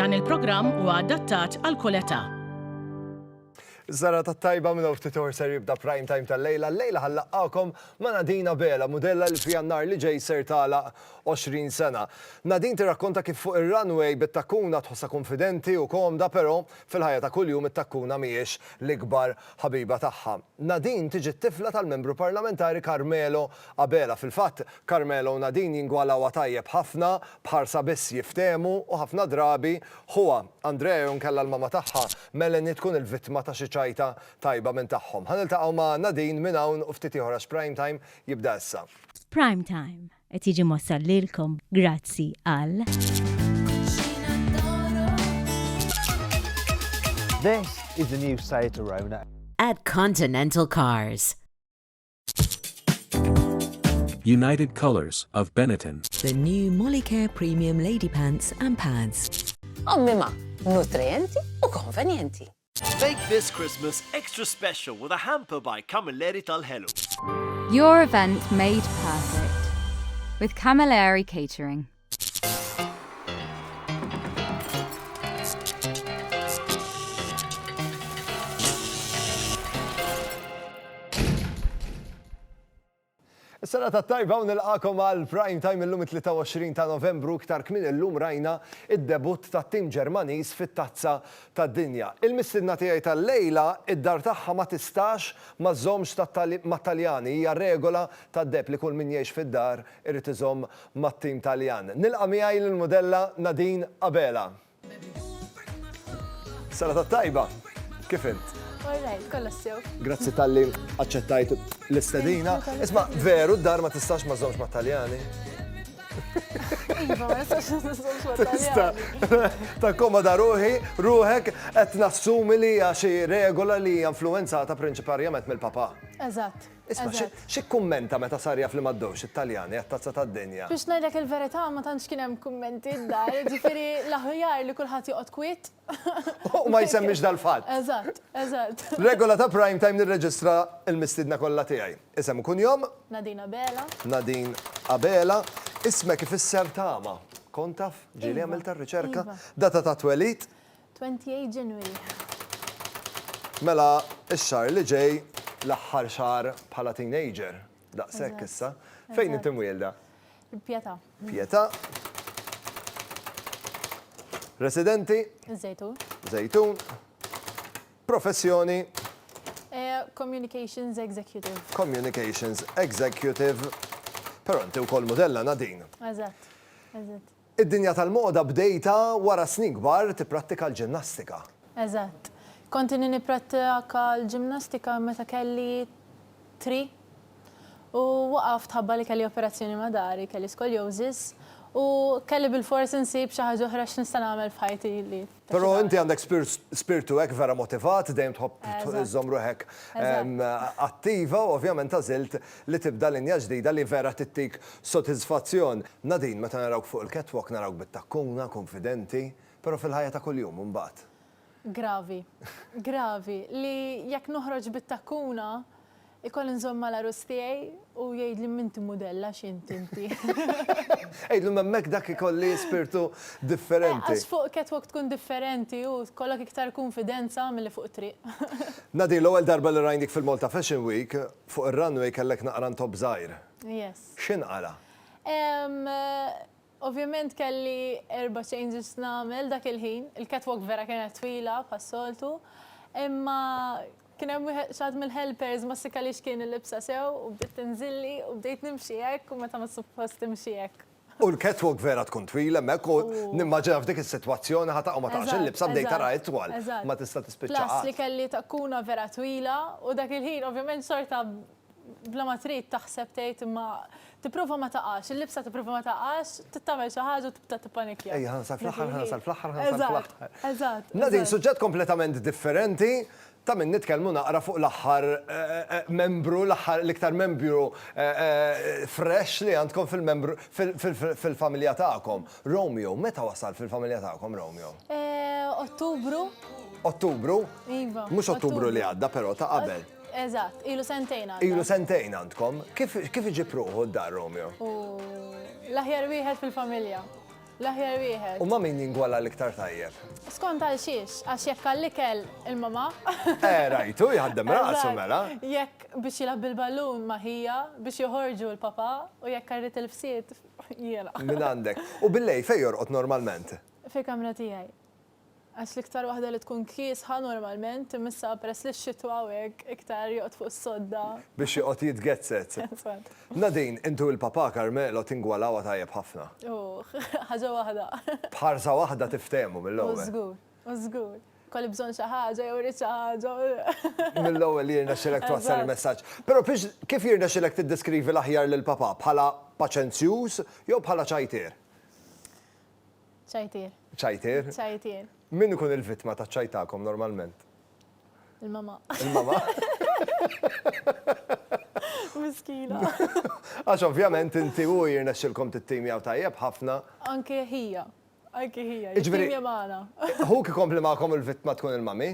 Dan il-programm huwa adattat għal kull età. Zara tat-tajba minn uftitor ser jibda prime time tal-lejla. L-lejla ħallaqqakom ma' Nadina Bela, modella li f'jannar li ġej ser tagħlaq 20 sena. Nadin tirrakkonta kif fuq ir-runway bit-takkuna tħossa konfidenti u komda, però fil-ħajja ta' kuljum it-takkuna mhijiex l-ikbar ħabiba tagħha. Nadin tiġi t-tifla tal-membru parlamentari Carmelo Abela. Fil-fatt, Carmelo u Nadin jingwalawha tajjeb ħafna, bħarsa biss jiftehmu u ħafna drabi huwa Andrea nkella l-mama tagħha Melanie tkun il-vittma ta' xi ċajta tajba minn tagħhom. Ħaniltaqgħu ma' Nadin minn hawn u ftit ieħor Prime Time jibda issa. Prime Time qed jiġi mossal lilkom grazzi għal This is the new Seat Arona at Continental Cars. United Colors of Benetton. The new Molicare Premium Lady Pants and Pads. Ommima, nutrienti u konvenienti. Make this Christmas extra special with a hamper by Camilleri Tal-Hello. Your event made perfect with Camilleri Catering. Is-sena tat-tajba u nilqakom għal Prime Time illum 23 ta' Novembru iktar kmin illum rajna id-debut tat-tim Ġermaniż fit-tazza tad-dinja. Il-mistidna tiegħi tal-lejla id-dar tagħha ma tistax ma żommx mat-Taljani hija regola tad-deb li kull min jgħix fid-dar irid iżomm mat-tim Taljan. Nilqa' miegħi lill-modella Nadine Abela. Sena tat-tajba, kif int? Alright, kolla sew. Grazzi tal-li aċċettajt l-istedina. Isma, veru d-dar ma tistax ma żommx mat-Taljani? Iva, ma nistax niżomx mat-Taljani. Ta' komoda ruħek qed nassumi li hija xi regola li hija influenzata prinċiparjament mill-papà. Eżatt. Isma, xi kummenta meta sar jaf li m'għaddewx it-Taljani għat-tazza tad-dinja? Biex ngħidlek il-verità ma tantx kien hemm kummenti d-dar, ġifieri l-aħjar li kulħadd joqgħod kwiet. U ma jsemmix dal-fatt. Eżatt, eżatt. Regola ta' Prime Time nirreġistra l-mistidna kollha tiegħi. Isem ikun jom? Nadina Bela. Nadine Abela. Ismek ifisser tama. Kont taf? Ġieli għamilt ir-riċerka. Data ta' twelid? 28 January. Mela x-xahar li ġej l-aħħar xahar bħala teenager. Daqshekk issa. Fejn inti mwielda? Pjeta. Pjeta. Residenti? Żejtun. Zejtun. Professjoni? Communications Executive. Communications Executive. Però inti wkoll modella Nadine. Eżatt, eżatt. Id-dinja tal-moda bdejta wara snin kbar tipprattika l-ġimnastika. Eżatt. Kontini nipprattika l-ġimnastika meta kelli 3 u waqaft ħabba li kelli operazzjoni madari, kelli skoliosis u kelli bil-fors insib xi ħaġa oħra x'nista' nagħmel f'ħajti li. Però inti għandek spiritu hekk vera motivat, dejjem tħobb iżomm ruħek attiva u ovvjament għażilt li tibda linja ġdida li vera tittik soddisfazzjon. Nadine, meta narawk fuq il-catwalk narawk bit-takkuna, konfidenti, però fil-ħajja ta' kuljum imbagħad. Gravi, li jekk noħroġ bit-takkuna ikoll nżomm mal-arus tiegħi u jgħidli minti modella x'inti. Ejdlu memmek dak ikolli spiritu differenti. Għax fuq catwalk tkun differenti u kollok iktar konfidenza milli fuq triq. Nadine, l-ewwel darba li rajnik fil-Malta Fashion Week fuq ir-runway kellek naqra top żgħir. Yes. X'inqara? Ovvjament kelli 4 changes nagħmel dak il-ħin, il-catwalk vera kienet twila pas-soltu, imma kien hemm xaħat mill-helpers ma sikalix kien il-libsa sew u bdiet tinżilli u bdejt nimxi hekk u meta ma suppost timxi hekk. U l-catwalk vera tkun twila hemmhekk u nimmaġina f'dik is-sitwazzjoni ħataqgħu ma taqx il-libsa bdejt tara twal ma tista' tispiċċa. Plus li kelli takkuna vera twila u dak il-ħin ovvjament sorta bla ma trid taħseb tgħid imma tipprova ma taqax, il-libsa tipprova ma taqax, tittamel xi ħaġa u tibda tippanikja. Ejja, ħansar fl-aħħar. Eżatt. Nadine, suġġett kompletament differenti. Ta' minn nitkellmu naqra fuq l-aħħar membru, l-iktar membru fresh li għandkom fil-familja tagħkom. Romeo, meta wasal fil-familja tagħkom Romeo? Ottubru. Ottubru? Iva. Mhux Ottubru li għadda però ta' qabel. Eżatt, ilu sentejn għandna. Ilu sentejn għandkom. Kif iġib ruħu d-dar Romeo? L-aħjar wieħed fil-familja. L-aħjar wieħed. U ma min jingwala l-iktar tajjeb? Skont għal xiex, għax jekk għall-ikel il-mama. Rajtu, jħaddem rasu Eżatt. mela. Jekk biex jilab bil-ballun ma hija, biex joħorġu l-papa, u jekk għarrit il-fsiet, jiena. Min għandek. U billej fej jorqot normalment? Fi kamra tijaj. Għax l-iktar wahda li tkun kiesħa normalment, imissa press li x-xitwa għawek, iktar joqt fuq s-sodda. Biex joqot jitgetzet. Nadin, intu il-papa Carmelo tingwalawa tajjeb ħafna. ħaġa wahda. Bħarsa wahda tiftemu mill-ewwel. Użgur. Kolli bżon xaħġa, jowri xaħġa. Mill-ewwel jirna xilek twassal il-messaġġ. Però kif jirna xilek tiddeskrivi l-aħjar lill-papa? Bħala paċenzjuż jew bħala ċajtier? ċajtier. ċajtier? ċajtier. Min ikun il-vittma ta' ċajtakom normalment? Il-mama. Il-mama? Miskina. Għax ovvjament inti u jirna xilkom t-timjaw tajjeb ħafna. Anke hija. Anke hija. Iġveri- Jittimja maħna. Hu kikompli ma'kom il-vittma tkun il-mami?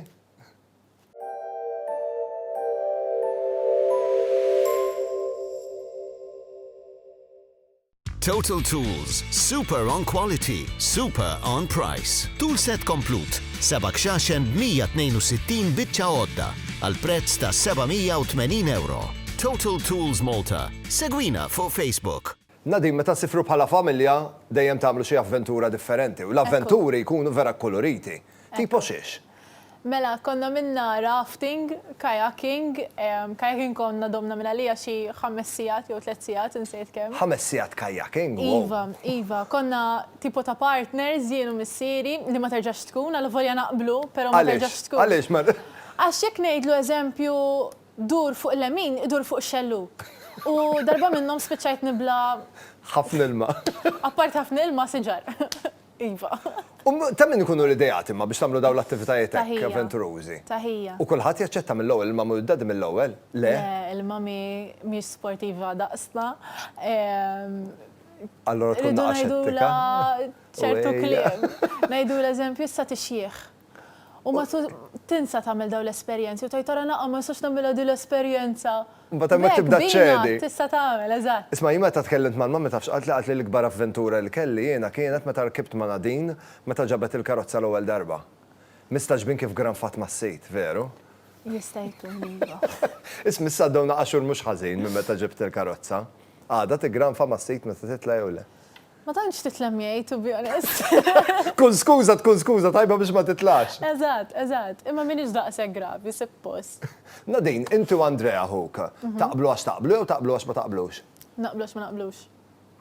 Total Tools. Super on quality, super on price. Tool set komplut. Seba' xaxen b'162 biċċa għodda għal prezz ta' €780. Total Tools Malta. Segwina fuq Facebook. Nadim, meta sifru bħala familja, dejjem tagħmlu xi avventura differenti u l-avventuri jkunu vera koloriti. Tipo xiex? Mela, konna minna rafting, kajaking, kajaking konna domna minna lija xi 5 sijat jew 3 sijat, nsejt kemm. 5 sijat kajaking? Iva, konna tipo ta' partners jienu missieri li ma terġax tkun, għal volja naqblu, pero ma terġax tkun. Għalix, ma. Għax jekk ngħidlu eżempju dur fuq l-lemin, dur fuq xelluk. U darba minnhom spiċċajt nibla. ħafna ilma. Appart ħafna ilma siġar. Iva. Ta' min ikunu l-idejat imma biex tagħmlu dawn l-attivitajiet hekk Taħija. avventurużi? Taħija. U kulħadd jaċċetta mill-ewwel, il-mamu u d-dad mill-ewwel? Le? Il-mami mhix sportiva daqsna. Allora tkun Ridu naqaxettika. ngħidula ċertu Ujja. kliem. Ngħidula eżempju issa tixjieħ. U ma tinsa tagħmel dawn l-esperjenzi u tajtara naqqa ma nistax nagħmilha din l-esperjenza. Mbagħad hemmhekk tibda ċċedi. Tista' tagħmel, eżatt. Isma' jien meta tkellimt mal-mamma tafx qatt li l-ikbar avventura li kelli jiena kienet meta rkibt ma' Nadin meta ġabet il-karozza l-ewwel darba. Mistaġbin kif granfat mas-sejt, veru? Jista' jkun iva. Isma' issa dawna għaxur mhux ħażin minn meta ġibt il-karozza. Għada tigranfa mas-sejt meta titla' jew le. Ma tantx titlem jgħid, to be honest. Tkun skuża tajba biex ma titlax. Eżatt. Imma minix daqshekk gravi, suppost. Nadin, inti u Andrea Hoka, taqblu għax taqblu jew taqblu għax ma taqblux? Naqblux ma naqblux.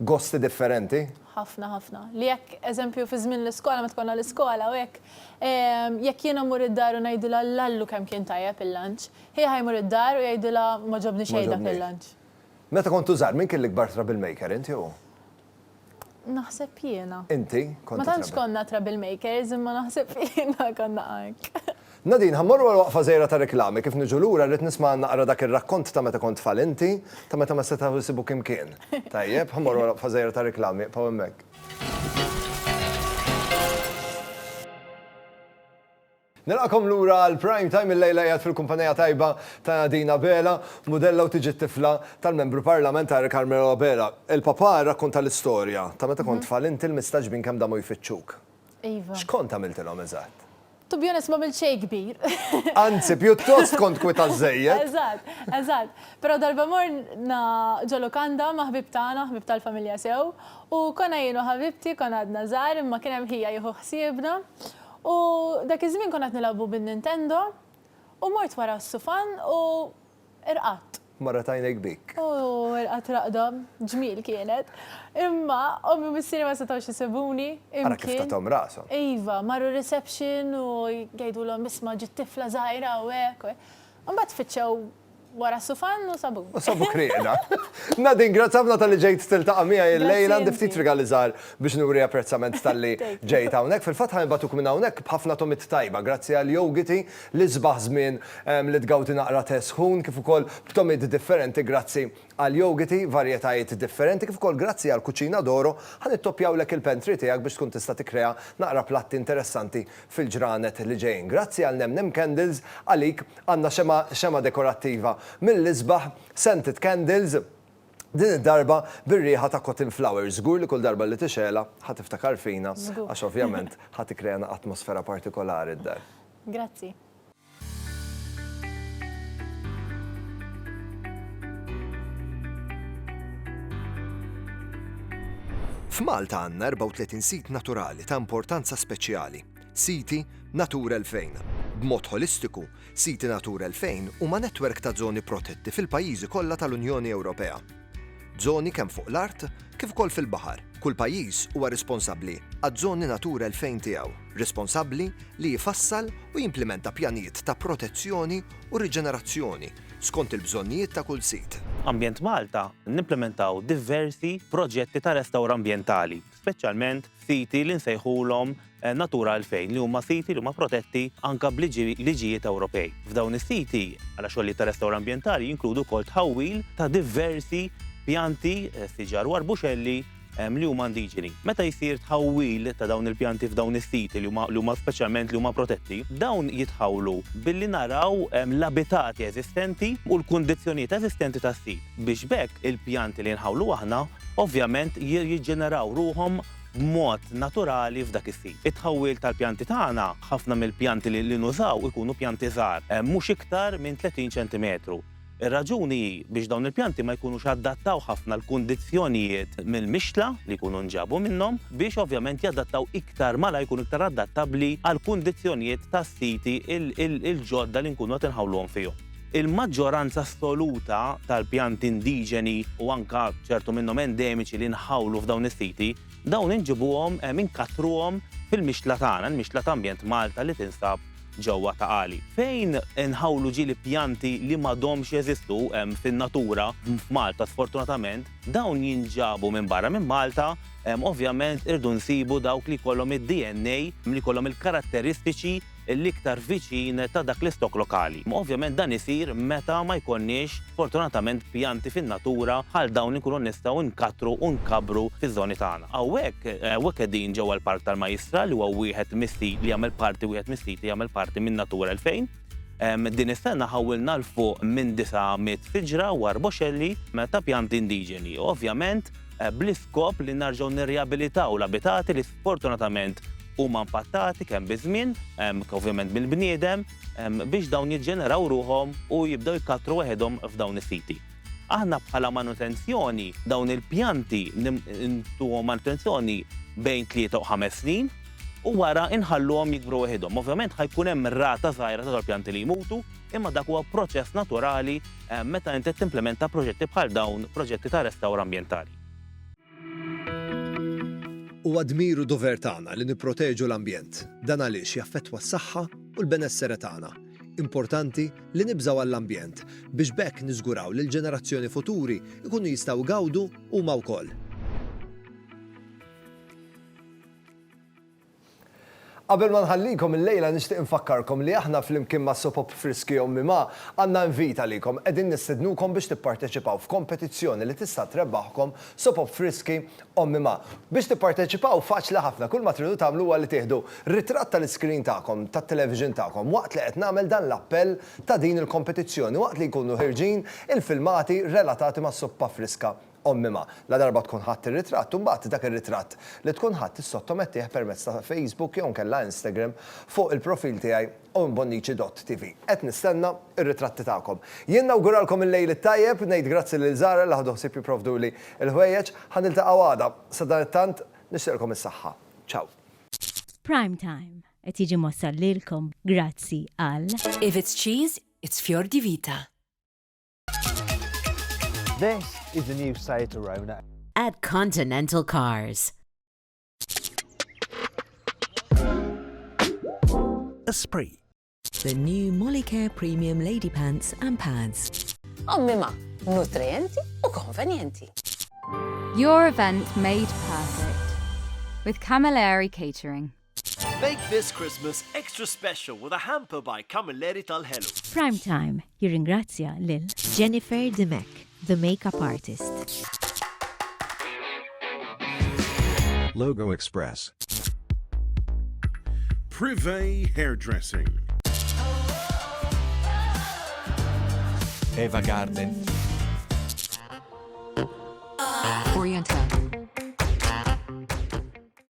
Gosti differenti? Ħafna. Li jekk eżempju fi żmien l-iskola ma tkonna l-iskola u jekk jiena mur id-dar u ngħidilha l-allu kemm kien tajjeb il-lunch, ħej ħajmur id-dar u jgħidilha ma ġobni xejn dak il-lunch. Meta kontu żgħar min kien l-ikbar troublemaker inti hu? Naħseb jiena. Inti? Ma tantx konna troublemakers, imma naħseb jiena konna għajk. Nadin, ħammorru għal waqfa żejra ta' reklami, kif niġu lura rrid nisma' naqra dak ir-rakkont ta' meta kont tfal inti, ta' meta ma setaw isibu kimkien. Tajjeb, ħammorru għal waqfa żejra ta' reklami, pa' hemmhekk. Nilqakom lura għal-prime time il-lejla jgħat fil-kumpanija tajba ta' Nadina Bela, modella u tiġi tifla tal-membru parlamentari Carmelo Bela. Il-papa rakkonta l-istorja ta' meta kont tfal inti l-mistaġbin kemm damu jfittxuk. Iva. X'kont għamiltilhom eżatt? To be honest, ma bil xej kbir. Anzi, pjuttost kont kwita żejjed. Eżatt. Pero darba morna ġolokanda ma' ħbib tagħna, ħbib tal-familja sew, u konna jienu ħabibti, konna għadna żgħar, imma kien hemm ħija jieħu ħsiebna. U dak iż-żmien konna qed nilagħbu bin-Nintendo u mort wara s-sufan u irqatt. Marra tajnek bik. U irqatt raqda, ġmiel kienet. Imma ommi missieri ma setgħux isibuni. Ara kif tatom rashom. Iva, marru reception u jgħidulhom isma' ġiet tifla żgħira u hekk. Mbagħad tfittxew wara s-sufan u sabu. U sabu krieda. Nadin, grazzi ħafna tal-li ġejt tiltaqa' miegħi il-lejla għandi ftit regalizzar biex nuri apprezzament tal-li ġejt hawnhekk. Fil-fatt ħanbatuk minn hawnhekk b'ħafna tomit tajba grazzi għal jogiti li sbaħ żmien li tgawti naqra tesħun kif ukoll b'tomit differenti grazzi għal jogiti, varjetajiet differenti kif ukoll grazzi għal kuċina Doro ħanittopjawlek il-pentri tiegħek biex tkun tista' tikkrea naqra platti interessanti fil-ġranet li ġejjin. Grazzi għal Nem Candles għalik għandna xema dekorattiva mill-isbaħ Scented Candles Din id-darba bir-rieħa ta' cotton flowers, żgur li kull darba li tixela ħadd tiftakar fina, għax ovvjament ħadd ikkrejna atmosfera partikolari d-dar. Grazzi. F'Malta għandna 34 sit naturali ta' importanza speċjali, siti Natura 2000. B'mod holistiku, siti Natura 2000 huma netwerk ta' żoni protetti fil-pajjiżi kollha tal-Unjoni Ewropea. Żoni kemm fuq l-art kif ukoll fil-baħar. Kull pajjiż huwa responsabbli għaż-żoni Natura 2000 tiegħu, responsabbli li jfassal u jimplementa pjanijiet ta' protezzjoni u riġenerazzjoni skont il-bżonnijiet ta' kull sit. Ambjent Malta nimplementaw diversi proġetti ta' restawr ambjentali, speċjalment siti li nsejħulhom Natura 2000 li huma siti li huma protetti anke b'liġijiet Ewropej. F'dawn is-siti għal xogħli ta' restawr ambjentali jinkludu wkoll tħawwil ta' diversi pjanti, siġar u arbuxelli li huma indiġeni. Meta jsir tħawwil ta' dawn il-pjanti f'dawn is-siti li huma speċjalment li huma protetti, dawn jitħawlu billi naraw l-abitati eżistenti u l-kundizzjonijiet eżistenti tas-sit. Biex bekk il-pjanti li nħawlu aħna ovvjament jiġġeneraw ruhom b'mod naturali f'dak is-sit. It-tħawwil tal-pjanti tagħna ħafna mill-pjanti li nużaw ikunu pjanti żgħar, mhux iktar minn 30 centimetru. Ir-raġuni biex dawn il-pjanti ma jkunux adattaw ħafna l-kundizzjonijiet mill-mixla li jkunu nġabu minnhom biex ovvjament jadattaw iktar mala jkunu iktar adattabbli għal kundizzjonijiet tas-siti il-ġodda li nkunu qed inħawluhom fihom. Il-maġġoranza assoluta tal-pjanti indiġeni u anka ċertu minnhom endemiċi li nħawlu f'dawn is-siti dawn inġibuhom inkatruhom fil-mixla tagħna, il-mixla ta' Ambjent Malta li tinsab ġewwa ta' Qali. Fejn inħawlu ġieli pjanti li m'għadhomx jeżistu fin-natura f'Malta sfortunatament, dawn jinġabu minn barra minn Malta, ovvjament irdu nsibu dawk li jkollhom id-DNA li jkollhom il-karatteristiċi l-iktar viċin ta' dak l-istok lokali. Ovvjament dan isir meta ma jkollniex fortunatament pjanti fin-natura bħal dawn li nkunu nistgħu nkatru u nkabru fiż-żoni tagħna. Hawnhekk qegħdin ġewwa l-Park tal-Majstra li huwa wieħed mis-sit li jagħmel parti wieħed mis-siti jagħmel parti minn Natura 2000. Din is-sena ħawilna l fuq minn 900 siġra u arboxelli ta' pjanti indiġeni. Ovvjament bl-iskop li narġgħu nirriabilitaw l-abitati li sfortunatament huma impattati kemm biż-żmien, ovvjament mill-bniedem, biex dawn jiġġeneraw ruhom u jibdew jkatru waħedhom f'dawn is-siti. Aħna bħala manutenzjoni dawn il-pjanti ntuhom manutenzjoni bejn 3 u 5 snin u wara inħalluhom jikbru waħedhom. Ovvjament ħajkun hemm rata żgħira tal-pjanti li jmutu, imma dak huwa proċess naturali meta inti timplementa proġetti bħal dawn, proġetti ta' restawr ambjentali. U għadmiru dover tagħna li nipproteġu l-ambjent, dan għaliex jaffettwa s-saħħa u l-benessere tagħna. Importanti li nibżgħu għall-ambjent biex bekk niżguraw li l-ġenerazzjoni futuri ikunu jistgħu gawdu huma wkoll. Qabel ma nħallikom il-lejla nixtieq infakkarkom li aħna flimkien ma' Sopop Friski Ommi Ma għandna invita likom qegħdin nistednukom biex tipparteċipaw f'kompetizzjoni li tista' trebbaħkom Sopop Friski Ommi Ma. Biex tipparteċipaw faċli ħafna, kull ma tridu tagħmlu huwa li tieħdu ritratt tal-iskrin tagħkom, tat-television tagħkom waqt li qed nagħmel dan l-appell ta' din il-kompetizzjoni waqt li jkunu ħirġin il-filmati relatati ma' Soppa Friska Ommi Ma. La darba tkun ħadd ir-ritratt u mbagħad dak ir-ritratt li tkun ħadd tissottomettih permezz ta' Facebook jew kellha Instagram fuq il-profil tiegħi owenbonnici.tv. Qed nistenna ir-ritratti tagħkom. Jien nawguralkom il-lejl it-tajjeb, ngħid grazzi lil Żara li ħadu ħsieb jipprovduli l-ħwejjeġ, ħaniltaqgħu għada. Sa dan it-tant nixtieqkom is-saħħa. Ciao. Prime Time qed jiġi mossal lilkom grazzi għal If it's cheese, it's Fior di Vita. This is the new Seat Arona. At Continental Cars. Esprit. The new Molicare Premium Lady Pants and Pads. Ommi Ma, nutrienti u konvenjenti. Your event made perfect with Camilleri Catering. Make this Christmas extra special with a hamper by Camilleri tal-Hello. Prime Time jirringrazzja lil Jennifer Demek, the makeup artist. Logo Express. Privé Hairdressing. Eva Garden. Orienta.